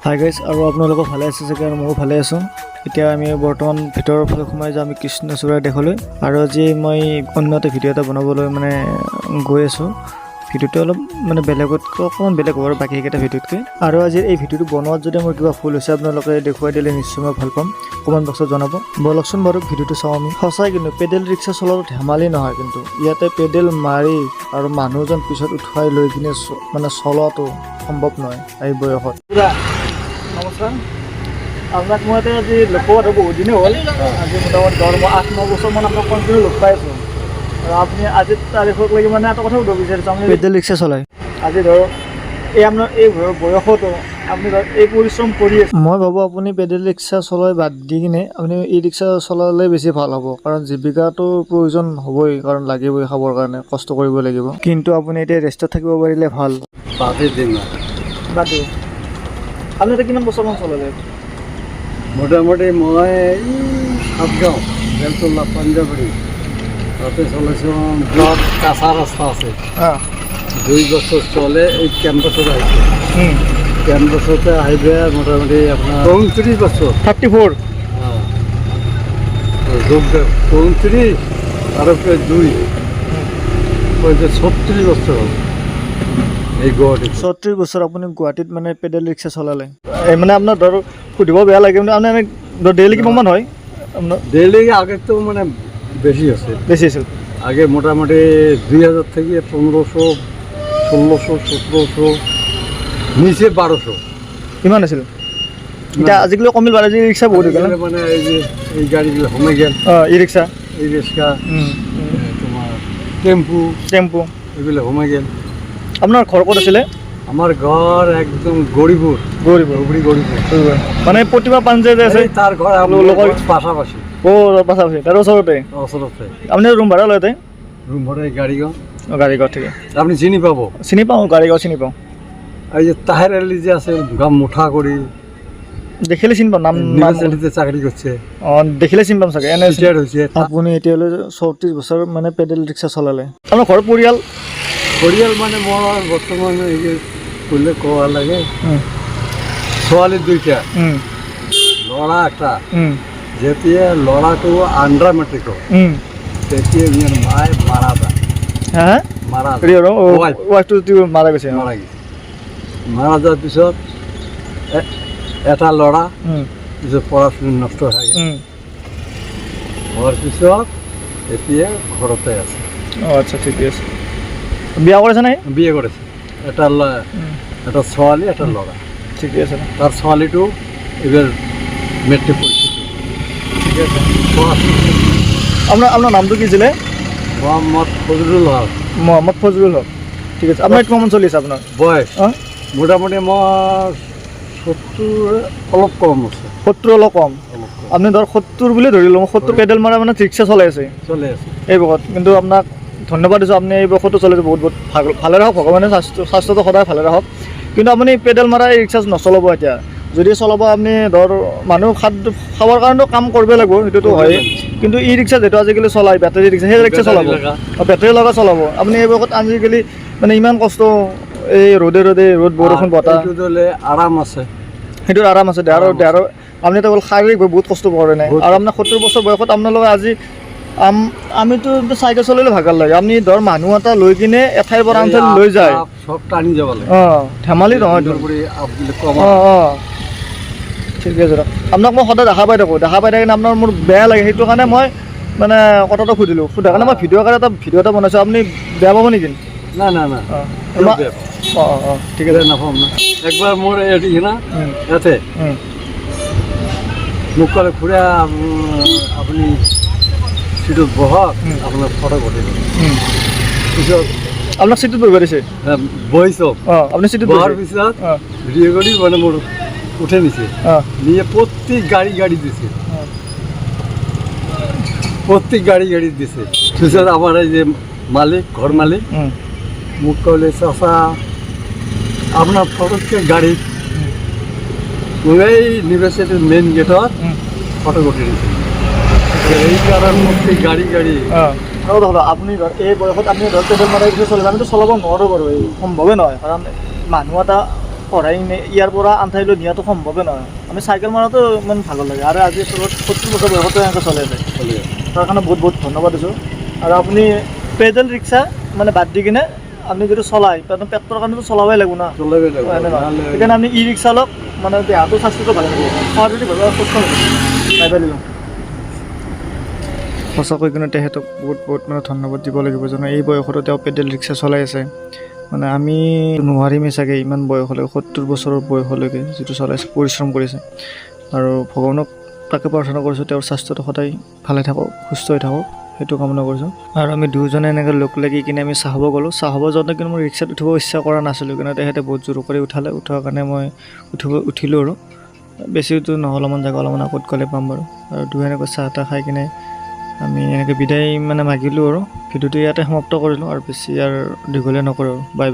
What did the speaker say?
Hi guys, আৰু আপোনালোক ভালে আছে চাগে, আৰু ময়ো ভালে আছোঁ। এতিয়া আমি বৰ্তমান ভিতৰৰ ফালে সোমাই যাওঁ আমি কৃষ্ণচূড়া দেশলৈ। আৰু আজি মই অন্য এটা ভিডিঅ' এটা বনাবলৈ গৈ আছোঁ। ভিডিঅ'টো অলপ বেলেগতকৈ অকণমান বেলেগ হ'ব আৰু বাকীকেইটা ভিডিঅ'তকৈ। আৰু আজি এই ভিডিঅ'টো বনোৱাত যদি মোৰ কিবা ভুল হৈছে আপোনালোকে দেখুৱাই দিলে নিশ্চয় মই ভাল পাম। কমেণ্ট বক্সত জনাব। বলকচোন বাৰু ভিডিঅ'টো চাওঁ আমি। সঁচাই কিন্তু পেডেল ৰিক্সা চলোৱাটো ধেমালি নহয়, কিন্তু ইয়াতে পেডেল মাৰি আৰু মানুহজন পিছত উঠুৱাই লৈ কিনে চলোৱাটো সম্ভৱ নহয় এই বয়সত। নমস্কাৰ, আপোনাক মই এতিয়া আজি লগ পোৱা বহুত দিনেই হ'ল। আজি মোটামুটি 8-9 বছৰমান আপোনাক কণ্টিনিউ লগ পাই আছোঁ। আৰু আপুনি আজিৰ তাৰিখক লাগি এটা কথা সুধিব বিচাৰিছোঁ, আপুনি পেডেল ৰিক্সা চলায়। আজি ধৰক আপোনাৰ এই বয়সতো আপুনি ধৰক এই পৰিশ্ৰম কৰি আছে। মই ভাবোঁ আপুনি পেডেল ৰিক্সা চলাই বাদ দি কিনে আপুনি ই ৰিক্সা চলালে বেছি ভাল হ'ব, কাৰণ জীৱিকাটো প্ৰয়োজন হ'বই, কাৰণ লাগিবই খাবৰ কাৰণে, কষ্ট কৰিব লাগিব। কিন্তু আপুনি এতিয়া ৰেষ্টত থাকিব পাৰিলে ভাল। বাদে দিম বাদ দিওঁ। আপুনি এতিয়া কিমান বছৰমান চলালে? মোটামুটি মই সাতগাঁও বেলতলা পাঞ্জাবাৰী তাতে চলাইছোঁ। ব্লক কাঁচা ৰাস্তা আছে, 2 বছৰ চলে। এই কেম্পাছত আহিছে, কেম্পাছতে আহিলে মোটামুটি আপোনাৰ 29 বছৰ। 34 29 আৰু 2 36 বছৰ হ'ল এই গুৱাহাটীত। 36 বছৰ আপুনি গুৱাহাটীত পেডেল ৰিক্সা চলালে। আপোনাৰ ধৰক সুধিব বেয়া লাগে, কিন্তু আপোনাৰ ডেইলি কিমান হয় আপোনাৰ? ডেইলি আগেতো বেছি আছিল। আগে মোটামুটি 2000 থেকে 1500, 1600, 1700, নিচে 1200 ইমান আছিল। এতিয়া আজিকালি কমিল বাৰু, আজি ৰিক্সা বহুত হৈ গ'ল। এই যে এই গাড়ীবিলাক সোমাই গেল, ই ৰিক্সা, তোমাৰ টেম্পু এইবিলাক সোমাই গেল। আপোনাৰ ঘৰ ক'ত আছিলে? আমাৰ ঘৰ একদম গৰিবুৰ। প্ৰতিমা পাঞ্জে যে আছে তাৰ ঘৰ আপোনালোকৰ পাশাপাশি। পাশাপাশি তাৰ ওচৰতে? ওচৰতে। আপুনি ৰুম ভাড়া লয়তে? রুম ভাড়া গাড়ীগাঁও। গাড়ীগাঁও, ঠিক আছে। আপনি চিনি পাব? চিনি পাওঁ, গাড়ীগাঁও চিনি পাওঁ। এই যে তাহের আলী যে আছে, গাম মুঠা কৰি দেখিলে চিনি পাম, নাম ইউনিভাৰ্সিটিতে চাকৰি কৰছে। দেখিলে চিনি পাম চাগে। এনে ৰিটায়াৰ্ড হৈছে। আপুনি এতিয়ালৈ 34 বছৰ পেডেল ৰিক্সা চলালে। আপোনাৰ ঘৰ পৰিয়াল? পৰিয়াল মোৰ বৰ্তমান এই যে ক'লে কোৱা লাগে, ছোৱালী 2টা, ল'ৰা 1টা। যেতিয়া ল'ৰাটো আণ্ডাৰ মেট্ৰিক তেতিয়া মোৰ মায়ে মাৰা যায়। মাৰা গৈছে। মাৰা যোৱাৰ পিছত এটা ল'ৰা পিছত পঢ়া-শুনা নষ্ট হৈ গ'ল। হোৱাৰ পিছত এতিয়া ঘৰতে আছে। আচ্ছা, ঠিকে আছে। বিয়া কৰিছে নাই? বিয়ে কৰিছে। এটা ছোৱালী, এটা ল'ৰা। ঠিকে আছে। তাৰ ছোৱালীটো এইবাৰ মেট্ৰিক পৰীক্ষা। ঠিক আছে। আপোনাৰ নামটো কি আছিলে? মোহাম্মদ ফজলুল হক। মোহাম্মদ ফজলুল হক, ঠিক আছে। আপোনাৰ কিমান চলি আছে আপোনাৰ বয়স? মোটামুটি মোৰ 70 অলপ কম আছে। 70 অলপ কম। আপুনি ধৰক 70 বুলি ধৰি লওঁ। 70 পেডেল মাৰা ৰিক্সা চলাই আছে এই বয়সত। কিন্তু আপোনাক ধন্যবাদ দিছোঁ, আপুনি এই বয়সতো চলাইছে। বহুত ভালে ৰাখক ভগৱানে, স্বাস্থ্যটো সদায় ভালে ৰাখক। কিন্তু আপুনি পেডেল মাৰা এই ৰিক্সা নচলাব এতিয়া। যদি চলাব আপুনি ধৰ মানুহ খাবৰ কাৰণেতো কাম কৰিবই লাগিব, সেইটোতো হয়। কিন্তু ই ৰিক্সা যিহেতু আজিকালি চলাই, বেটাৰী ৰিক্সা, সেই ৰিক্সা চলাব, বেটাৰী লগা চলাব। আপুনি এই বয়সত আজিকালি ইমান কষ্ট, এই ৰ'দ বৰষুণ বতাহ, আৰাম আছে, সেইটোৰ আৰাম আছে। দেহাৰো আপুনি তো শাৰীৰিকভাৱে বহুত কষ্ট কৰে নাই। আৰু আপোনাৰ 70 বছৰ বয়সত আপোনালোকে আজি আমিতো চাইকেল চলালে ভাগাৰ লাগে। আপুনি ধৰ মানুহ এটা লৈ কিনে এঠাইৰ পৰা আন ঠাইলৈ লৈ যায়, চব টানি যাব লাগে। ধেমালি নহয়। ঠিক আছে। আপোনাক মই সদায় দেখা পাই থাকোঁ কিনে আপোনাৰ মোৰ বেয়া লাগে। সেইটো কাৰণে মই কথাটো সুধিলোঁ। সোধাৰ কাৰণে মই ভিডিঅ' এটা বনাইছোঁ। আপুনি বেয়া পাব নেকি? না ঠিক আছে। নাপাম না। একবাৰ মোৰ ইয়াতে মোক ক'লে, খুৰা আপুনি চিটত বহক, আপোনাৰ ফটো ঘটিব। পিছত আপোনাক চিটত বহিব দিছে? বহিছোঁ। আপুনি চিটত বহাৰ পিছত ভিডিঅ' কৰি মোৰ উঠে নিছে, নিয়ে প্রত্যেক গাড়ি দিছে, প্রত্যেক গাড়ি দিছে। পিছত আমার এই যে মালিক, ঘর মালিক মোক কলে, চাচা আপনার ফটোকে গাড়ি এই ইউনিভার্সিটির মেন গেটত ফটো ঘটি দিছে। এই কারণ প্রত্যেক গাড়ি আপুনি এই বয়সত আপুনি পেডেল মাৰা ৰিক্সা চলাব? আমিতো চলাব নোৱাৰোঁ বাৰু, এই সম্ভৱে নহয়। কাৰণ মানুহ এটা পঢ়াই ইয়াৰ পৰা আন ঠাইলৈ নিয়াটো সম্ভৱে নহয় আমি চাইকেল মাৰাটো ইমান ভাগৰ লাগে আৰু আজি 70 বছৰ বয়সতো এনেকৈ চলাই আছে তাৰ কাৰণে বহুত বহুত ধন্যবাদ দিছোঁ আৰু আপুনি পেডেল ৰিক্সা মানে বাদ দি কিনে আপুনি যদি চলাই পেটৰ কাৰণেতো চলাবই লাগিব না সেইকাৰণে আপুনি ই ৰিক্সা লওক মানে দেহাটো স্বাস্থ্যটো ভালে থাকিব শাৰীৰিক ভাৱে সুস্থ হ'ব দিলোঁ সঁচাকৈ কিন্তু তেখেতক বহুত বহুত মানে ধন্যবাদ দিব লাগিব যেনে এই বয়সতো তেওঁ পেডেল ৰিক্সা চলাই আছে মানে আমি নোৱাৰিমেই চাগে ইমান বয়সলৈকে 70 বছৰৰ বয়সলৈকে যিটো চলাইছে পৰিশ্ৰম কৰিছে আৰু ভগৱানক তাকে প্ৰাৰ্থনা কৰিছোঁ তেওঁৰ স্বাস্থ্যটো সদায় ভালে থাকক সুস্থ হৈ থাকক সেইটো কামনা কৰিছোঁ আৰু আমি দুয়োজনে এনেকৈ লগ লাগি কিনে আমি চাহব গ'লোঁ চাহব যাওঁতে কিন্তু মই ৰিক্সাত উঠিব ইচ্ছা কৰা নাছিলোঁ কিন্তু তেখেতে বহুত জোৰ কৰি উঠালে উঠাৰ কাৰণে মই উঠিলোঁ আৰু বেছিতো নহ'ল অলপমান জেগা অলপমান আগত গ'লে পাম বাৰু আৰু দুই এনেকৈ চাহ তাহ খাই কিনে আমি এনেকৈ বিদায় মানে মাগিলোঁ আৰু ভিডিঅ'টো ইয়াতে সমাপ্ত কৰিলোঁ আৰু বেছি আৰু দীঘলীয়া নকৰোঁ বাই বাই